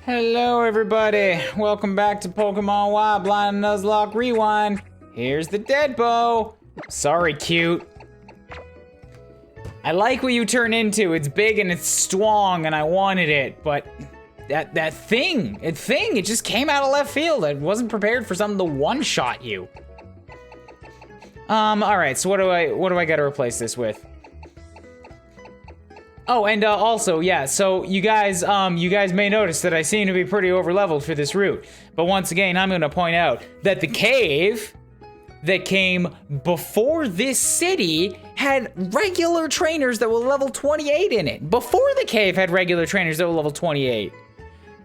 Hello everybody, welcome back to Pokemon Wild Blind Nuzlocke Rewind. Here's the dead bow. Sorry, cute. I like what you turn into. It's big and it's strong and I wanted it, but that thing, it just came out of left field. I wasn't prepared for something to one-shot you. All right, so what do I gotta replace this with? Oh, and also, yeah, so you guys may notice that I seem to be pretty over-leveled for this route. But once again, I'm gonna point out that the cave that came before this city had regular trainers that were level 28 in it. Before the cave had regular trainers that were level 28.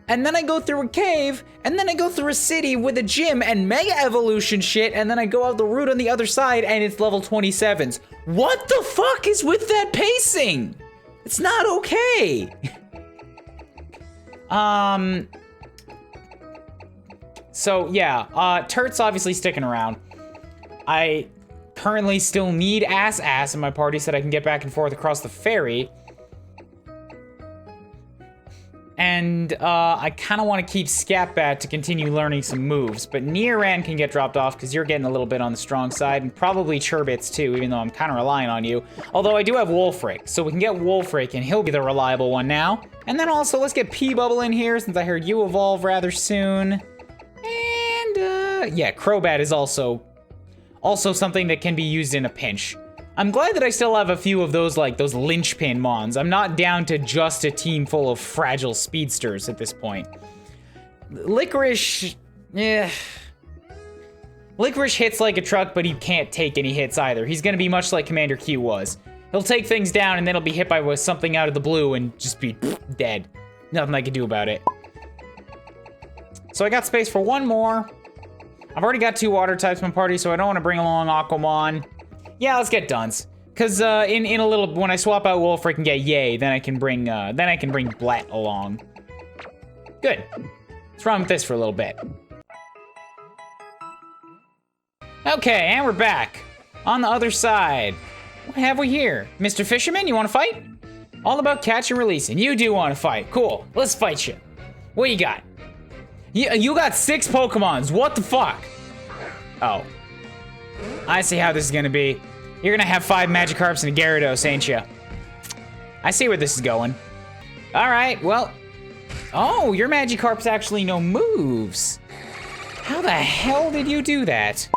And then I go through a cave, and then I go through a city with a gym and mega evolution shit, and then I go out the route on the other side and it's level 27s. What the fuck is with that pacing? It's not okay. So yeah, Turt's obviously sticking around. I currently still need Ass in my party so that I can get back and forth across the ferry. And I kind of want to keep Scatbat to continue learning some moves, but Nidoran can get dropped off because you're getting a little bit on the strong side, and probably Churbits too, even though I'm kind of relying on you. Although I do have Wolfric, so we can get Wolfric and he'll be the reliable one now. And then also let's get P-Bubble in here since I heard you evolve rather soon. And yeah, Crobat is also something that can be used in a pinch. I'm glad that I still have a few of those, like, those linchpin mons. I'm not down to just a team full of fragile speedsters at this point. Licorice, yeah. Licorice hits like a truck, but he can't take any hits either. He's gonna be much like Commander Q was. He'll take things down and then he'll be hit by something out of the blue and just be dead. Nothing I can do about it. So I got space for one more. I've already got 2 water types in my party, so I don't want to bring along Aquamon. Yeah, let's get Duns. Cause in a little, when I swap out Wolfric and get Yay, then I can bring Blat along. Good. Let's run with this for a little bit. Okay, and we're back. On the other side. What have we here? Mr. Fisherman, you wanna fight? All about catch and releasing. You do wanna fight. Cool, let's fight you. What you got? You got 6 Pokemons, what the fuck? Oh. I see how this is gonna be. You're gonna have 5 Magikarps and a Gyarados, ain't you? I see where this is going. Alright, well. Oh, your Magikarps actually know moves. How the hell did you do that?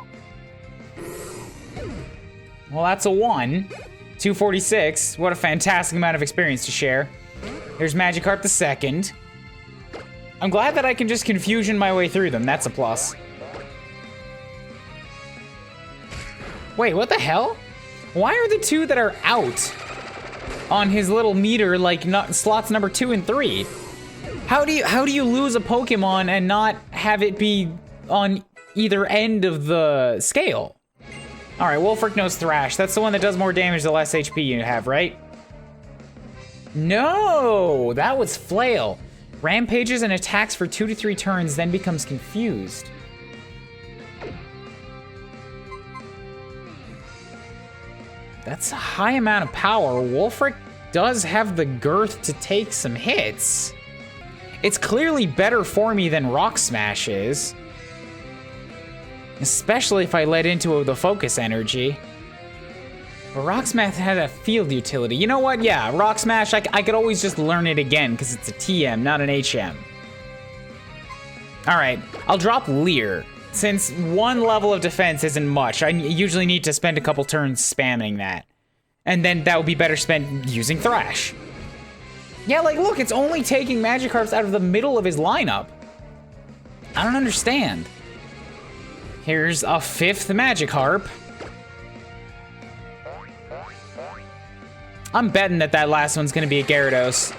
Well, that's a 1. 246. What a fantastic amount of experience to share. Here's Magikarp the second. I'm glad that I can just confusion my way through them. That's a plus. Wait, what the hell? Why are the 2 that are out on his little meter like slots number 2 and 3? How do you lose a Pokemon and not have it be on either end of the scale? All right, Wolfric knows Thrash. That's the one that does more damage the less HP you have, right? No, that was Flail. Rampages and attacks for 2 to 3 turns, then becomes confused. That's a high amount of power. Wolfric does have the girth to take some hits. It's clearly better for me than Rock Smash is. Especially if I let into the focus energy. But Rock Smash had a field utility. You know what? Yeah, Rock Smash, I could always just learn it again because it's a TM, not an HM. All right, I'll drop Leer. Since 1 level of defense isn't much, I usually need to spend a couple turns spamming that. And then that would be better spent using Thrash. Yeah, like, look, it's only taking Magikarps out of the middle of his lineup. I don't understand. Here's a 5th Magikarp. I'm betting that last one's gonna be a Gyarados.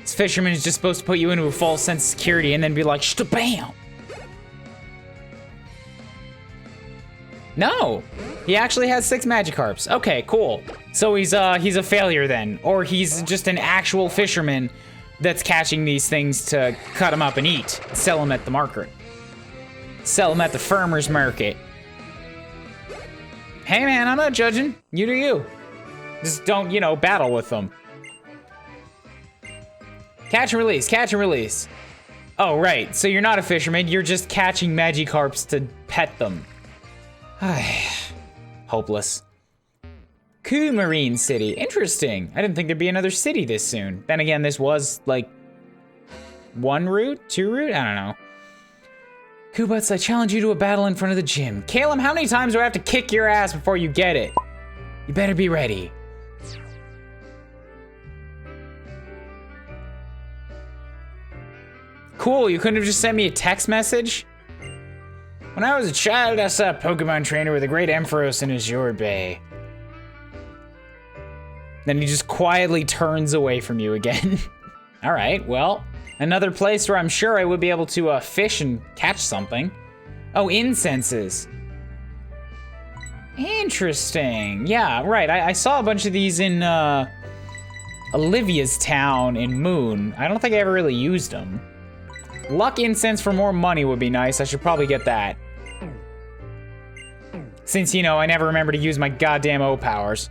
This Fisherman is just supposed to put you into a false sense of security and then be like, bam. No, he actually has 6 Magikarps. Okay, cool. So he's a failure then, or he's just an actual fisherman that's catching these things to cut them up and eat, sell them at the market, sell them at the farmer's market. Hey man, I'm not judging. You do you. Just don't, battle with them. Catch and release, catch and release. Oh, right. So you're not a fisherman. You're just catching Magikarps to pet them. Hopeless. Kuuribro City. Interesting. I didn't think there'd be another city this soon. Then again, this was, like, 1 route? 2 route? I don't know. Kubots, I challenge you to a battle in front of the gym. Caleb, how many times do I have to kick your ass before you get it? You better be ready. Cool, you couldn't have just sent me a text message? When I was a child, I saw a Pokemon trainer with a great Ampharos in Azure Bay. Then he just quietly turns away from you again. All right, well, another place where I'm sure I would be able to fish and catch something. Oh, incenses. Interesting. Yeah, right, I saw a bunch of these in Olivia's town in Moon. I don't think I ever really used them. Luck incense for more money would be nice. I should probably get that. Since, you know, I never remember to use my goddamn O powers.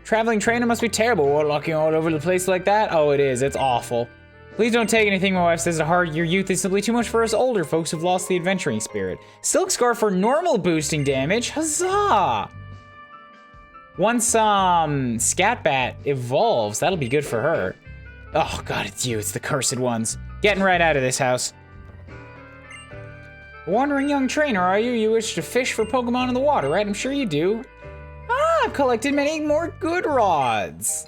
Traveling trainer must be terrible, walking all over the place like that. Oh, it is. It's awful. Please don't take anything my wife says to heart. Your youth is simply too much for us older folks who've lost the adventuring spirit. Silk Scarf for normal boosting damage. Huzzah! Once, Scatbat evolves, that'll be good for her. Oh god, it's you, it's the cursed ones. Getting right out of this house. Wandering young trainer, are you? You wish to fish for Pokemon in the water, right? I'm sure you do. Ah, I've collected many more good rods.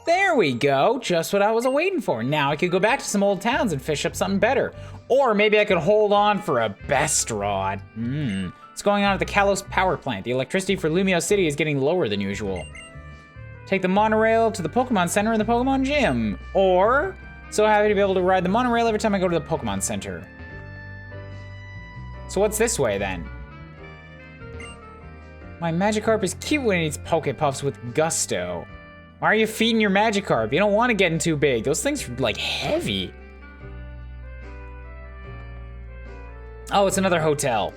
There we go, just what I was waiting for. Now I could go back to some old towns and fish up something better. Or maybe I could hold on for a best rod. What's going on at the Kalos power plant? The electricity for Lumio City is getting lower than usual. Take the monorail to the Pokemon Center in the Pokemon Gym. Or, so happy to be able to ride the monorail every time I go to the Pokemon Center. So what's this way then? My Magikarp is cute when it eats Pokepuffs with gusto. Why are you feeding your Magikarp? You don't want to get in too big. Those things are like heavy. Oh, it's another hotel.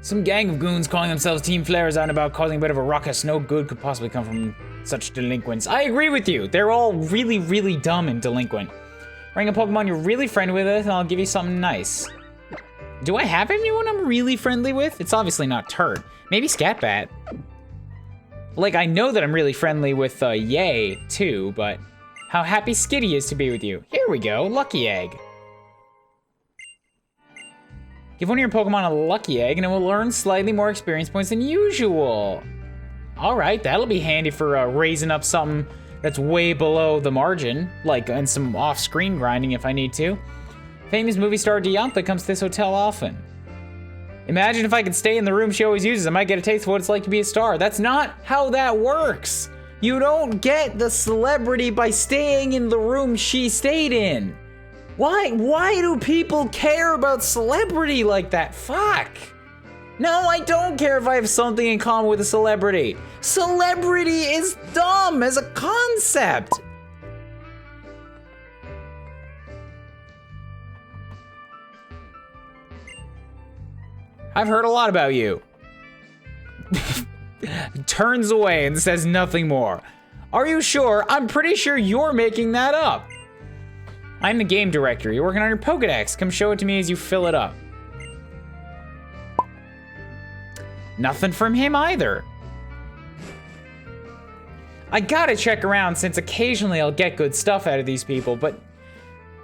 Some gang of goons calling themselves Team Flares out and about causing a bit of a ruckus. No good could possibly come from such delinquents. I agree with you. They're all really, really dumb and delinquent. Bring a Pokemon you're really friendly with and I'll give you something nice. Do I have anyone I'm really friendly with? It's obviously not Turd. Maybe Scatbat. Like, I know that I'm really friendly with Yay, too, but how happy Skitty is to be with you. Here we go, Lucky Egg. Give one of your Pokemon a Lucky Egg and it will earn slightly more experience points than usual. All right, that'll be handy for raising up something that's way below the margin, like, and some off-screen grinding if I need to. Famous movie star Diantha comes to this hotel often. Imagine if I could stay in the room she always uses, I might get a taste of what it's like to be a star. That's not how that works. You don't get the celebrity by staying in the room she stayed in. Why do people care about celebrity like that? Fuck. No, I don't care if I have something in common with a celebrity. Celebrity is dumb as a concept. I've heard a lot about you. Turns away and says nothing more. Are you sure? I'm pretty sure you're making that up. I'm the game director. You're working on your Pokedex. Come show it to me as you fill it up. Nothing from him either. I gotta check around since occasionally I'll get good stuff out of these people, but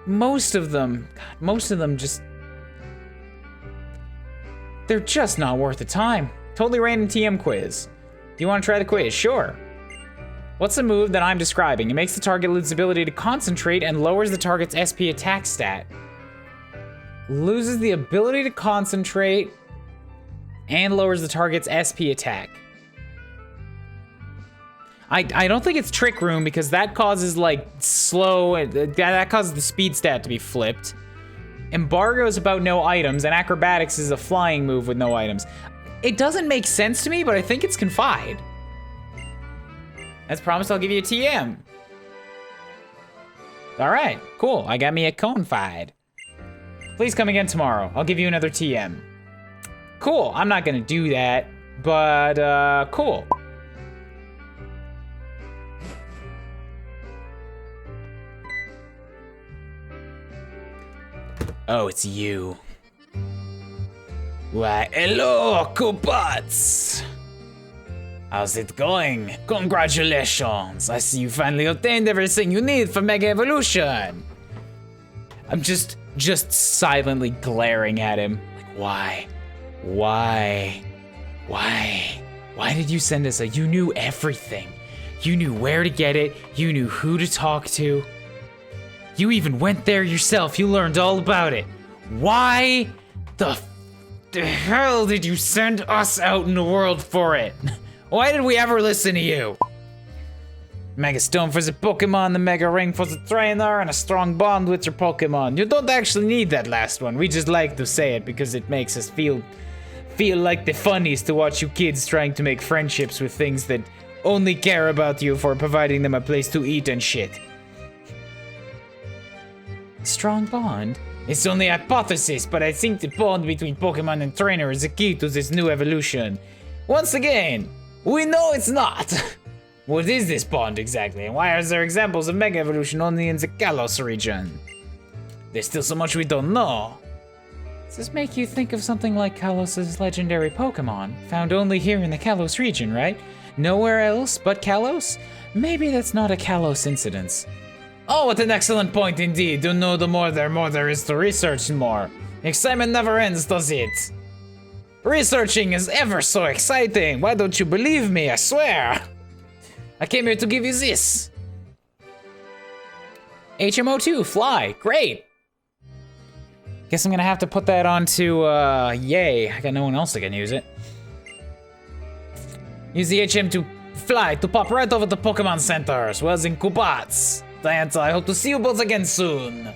most of them just, they're just not worth the time. Totally random TM quiz. Do you want to try the quiz? Sure. What's the move that I'm describing? It makes the target lose the ability to concentrate and lowers the target's SP attack stat. Loses the ability to concentrate and lowers the target's SP attack. I don't think it's Trick Room because that causes like slow, that causes the speed stat to be flipped. Embargo is about no items, and Acrobatics is a flying move with no items. It doesn't make sense to me, but I think it's Confide. As promised, I'll give you a TM. All right, cool. I got me a Confide. Please come again tomorrow. I'll give you another TM. Cool, I'm not gonna do that, but cool. Oh, it's you. Why, hello, Kuuribro. How's it going? Congratulations. I see you finally obtained everything you need for Mega Evolution. I'm just silently glaring at him. Like, why? Why? Why? Why did you send us you knew everything. You knew where to get it. You knew who to talk to. You even went there yourself. You learned all about it. Why the hell did you send us out in the world for it? Why did we ever listen to you? Mega Stone for the Pokemon, the Mega Ring for the trainer, and a strong bond with your Pokemon. You don't actually need that last one. We just like to say it because it makes us feel like the funniest to watch you kids trying to make friendships with things that only care about you for providing them a place to eat and shit. Strong bond? It's only a hypothesis, but I think the bond between Pokemon and trainer is the key to this new evolution. Once again, we know it's not. What is this bond exactly, and why are there examples of Mega Evolution only in the Kalos region? There's still so much we don't know. Does this make you think of something like Kalos' legendary Pokemon, found only here in the Kalos region, right? Nowhere else but Kalos? Maybe that's not a Kalos incidence. Oh, what an excellent point indeed. To know the more there is to research more. Excitement never ends, does it? Researching is ever so exciting. Why don't you believe me? I swear. I came here to give you this. HMO2, fly, great. Guess I'm gonna have to put that onto, yay. I got no one else that can use it. Use the HM to fly to pop right over to Pokemon Center, as well as in Kuuribro. Diantha, I hope to see you both again soon.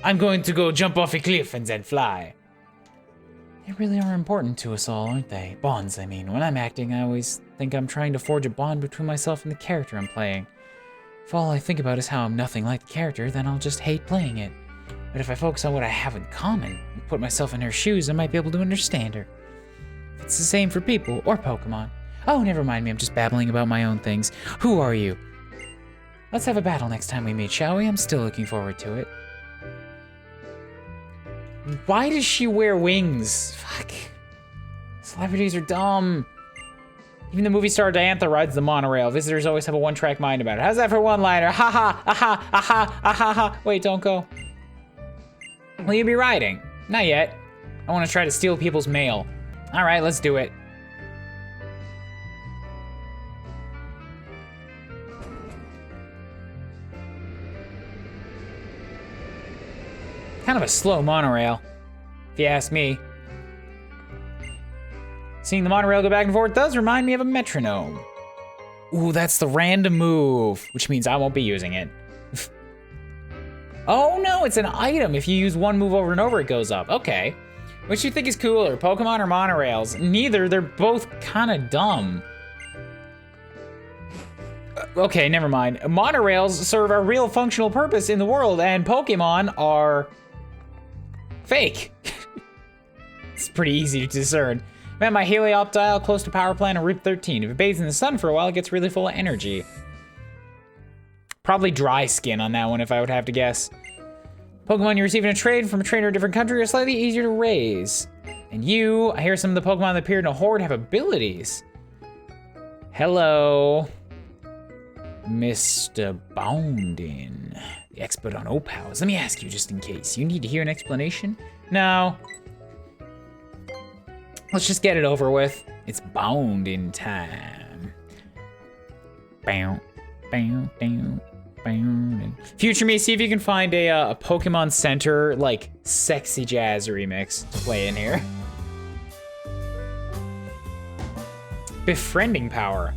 I'm going to go jump off a cliff and then fly. They really are important to us all, aren't they? Bonds, I mean. When I'm acting, I always think I'm trying to forge a bond between myself and the character I'm playing. If all I think about is how I'm nothing like the character, then I'll just hate playing it. But if I focus on what I have in common and put myself in her shoes, I might be able to understand her. It's the same for people or Pokemon. Oh, never mind me, I'm just babbling about my own things. Who are you? Let's have a battle next time we meet, shall we? I'm still looking forward to it. Why does she wear wings? Fuck. Celebrities are dumb. Even the movie star Diantha rides the monorail. Visitors always have a one-track mind about it. How's that for one-liner? Ha ha, aha, aha, aha, ha. Wait, don't go. Will you be riding? Not yet. I want to try to steal people's mail. All right, let's do it. Kind of a slow monorail, if you ask me. Seeing the monorail go back and forth does remind me of a metronome. Ooh, that's the random move, which means I won't be using it. Oh no, it's an item. If you use one move over and over, it goes up. Okay. Which do you think is cooler, Pokemon or monorails? Neither, they're both kind of dumb. Okay, never mind. Monorails serve a real functional purpose in the world, and Pokemon are fake. It's pretty easy to discern. I'm at my Helioptile close to power plant on Route 13. If it bathes in the sun for a while, it gets really full of energy. Probably dry skin on that one, if I would have to guess. Pokemon you're receiving a trade from a trainer in a different country are slightly easier to raise. And you, I hear some of the Pokemon that appeared in a horde have abilities. Hello, Mr. Boundin, the expert on O-Powers. Let me ask you just in case. You need to hear an explanation? No. Let's just get it over with. It's Boundin time. Bow, bow, bow, bow. Future me, see if you can find a Pokemon Center, like, sexy jazz remix to play in here. Befriending power.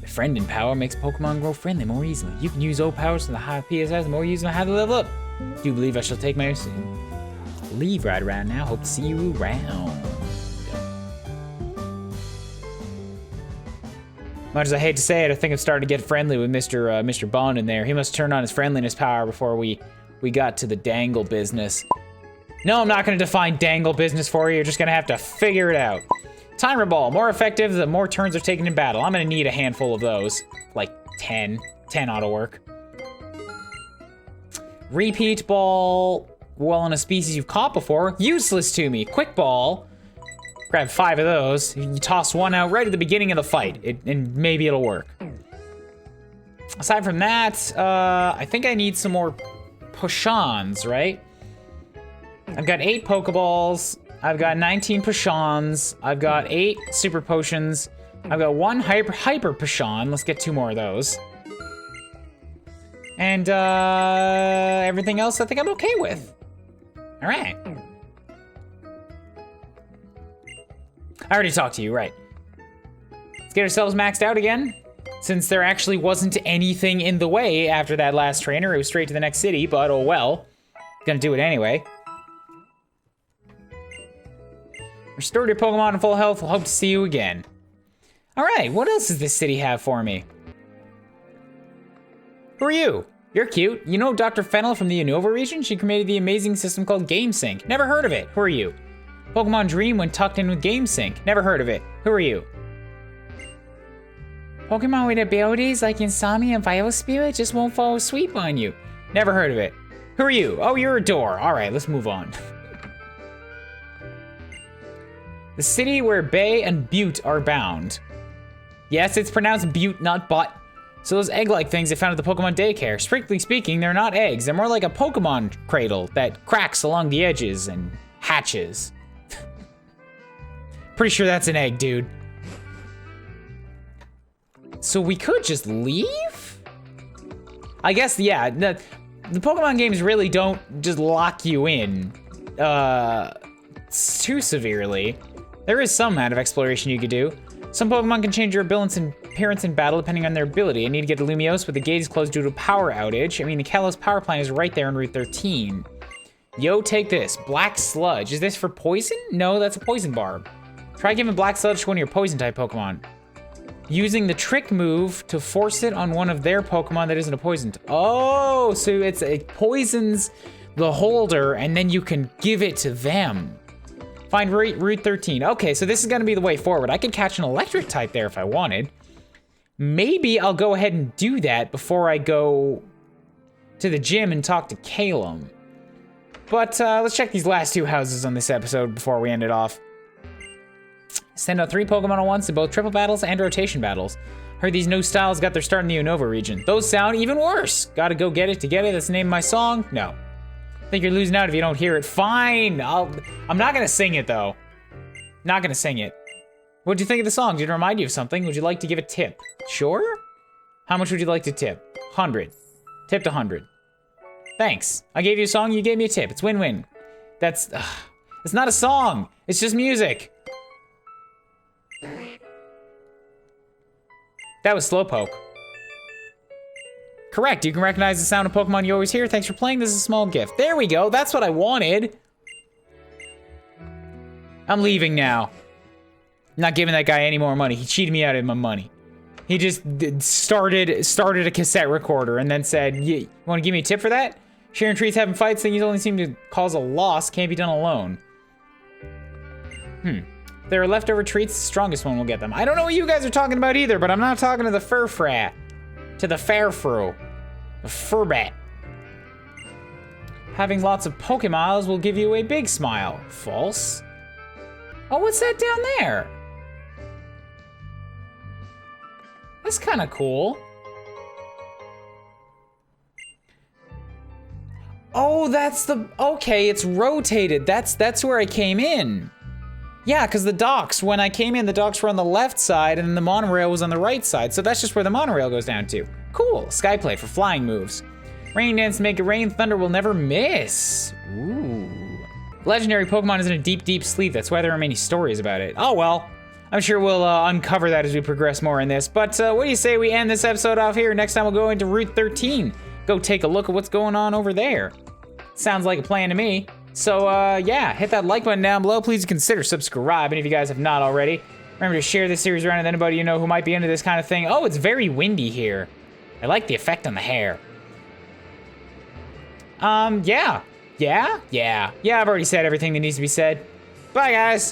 Befriending power makes Pokemon grow friendly more easily. You can use O-Powers to the higher PSIs, the more you use them, how to level up. Do you believe I shall take my leave right around now? Hope to see you around. Much as I hate to say it, I think I'm starting to get friendly with Mr. Bond in there. He must turn on his friendliness power before we got to the dangle business. No, I'm not gonna define dangle business for you. You're just gonna have to figure it out. Timer ball, more effective the more turns are taken in battle. I'm gonna need a handful of those. Like 10. 10 ought to work. Repeat ball. well on a species you've caught before. Useless to me. Quick ball. Grab 5 of those. You toss one out right at the beginning of the fight, and maybe it'll work. Aside from that, I think I need some more potions, right? I've got 8 Pokeballs. I've got 19 potions. I've got 8 super potions. I've got 1 hyper potion. Let's get 2 more of those. And everything else I think I'm okay with. All right. I already talked to you, right? Let's get ourselves maxed out again. Since there actually wasn't anything in the way after that last trainer, it was straight to the next city, but oh well. Gonna do it anyway. Restored your Pokemon in full health. We'll hope to see you again. All right, what else does this city have for me? Who are you? You're cute. You know Dr. Fennel from the Unova region? She created the amazing system called GameSync. Never heard of it. Who are you? Pokemon Dream when tucked in with GameSync. Never heard of it. Who are you? Pokemon with abilities like Insomnia and Vileplume just won't fall asleep on you. Never heard of it. Who are you? Oh, you're a door. All right, let's move on. The city where Bay and Butte are bound. Yes, it's pronounced Butte, not Butt. So those egg-like things they found at the Pokemon daycare, strictly speaking, they're not eggs. They're more like a Pokemon cradle that cracks along the edges and hatches. Pretty sure that's an egg, dude. So we could just leave? I guess, yeah, the Pokemon games really don't just lock you in too severely. There is some amount of exploration you could do. Some Pokemon can change your appearance in battle depending on their ability. I need to get to Lumiose, but the gate is closed due to a power outage. I mean, the Kalos power plant is right there on Route 13. Yo, take this. Black Sludge. Is this for poison? No, that's a poison barb. Try giving Black Sludge to one of your poison-type Pokemon. Using the trick move to force it on one of their Pokemon that isn't a poison. Oh, so it poisons the holder, and then you can give it to them. Find Route 13. Okay, so this is gonna be the way forward. I could catch an electric type there if I wanted. Maybe I'll go ahead and do that before I go to the gym and talk to Calum. But let's check these last 2 houses on this episode before we end it off. Send out 3 Pokemon at once in both triple battles and rotation battles. Heard these new styles got their start in the Unova region. Those sound even worse. Gotta go get it to get it. That's the name of my song? No. Think you're losing out if you don't hear it. Fine. I'm not gonna sing it though. Not gonna sing it. What'd you think of the song? Did it remind you of something? Would you like to give a tip? Sure? How much would you like to tip? 100. Tipped 100. Thanks. I gave you a song, you gave me a tip. It's win-win. It's not a song. It's just music. That was Slowpoke. Correct, you can recognize the sound of Pokemon you always hear. Thanks for playing, this is a small gift. There we go, that's what I wanted. I'm leaving now. I'm not giving that guy any more money. He cheated me out of my money. He just started a cassette recorder and then said, you wanna give me a tip for that? Sharing treats, having fights, things only seem to cause a loss, can't be done alone. If there are leftover treats, the strongest one will get them. I don't know what you guys are talking about either, but I'm not talking to the Furfrat. To the Fairfro. The Furbat. Having lots of Pokémons will give you a big smile. False. Oh, what's that down there? That's kind of cool. Oh, that's the, okay, it's rotated. That's where I came in. Yeah, because the docks, when I came in, the docks were on the left side and then the monorail was on the right side. So that's just where the monorail goes down to. Cool, Skyplay for flying moves. Rain Dance to make it rain, thunder will never miss. Ooh. Legendary Pokemon is in a deep, deep sleep. That's why there are many stories about it. Oh well, I'm sure we'll uncover that as we progress more in this. But what do you say we end this episode off here? Next time we'll go into Route 13. Go take a look at what's going on over there. Sounds like a plan to me. So yeah, hit that like button down below. Please consider subscribing if you guys have not already. Remember to share this series around with anybody you know who might be into this kind of thing. Oh, it's very windy here. I like the effect on the hair. Yeah, I've already said everything that needs to be said. Bye, guys.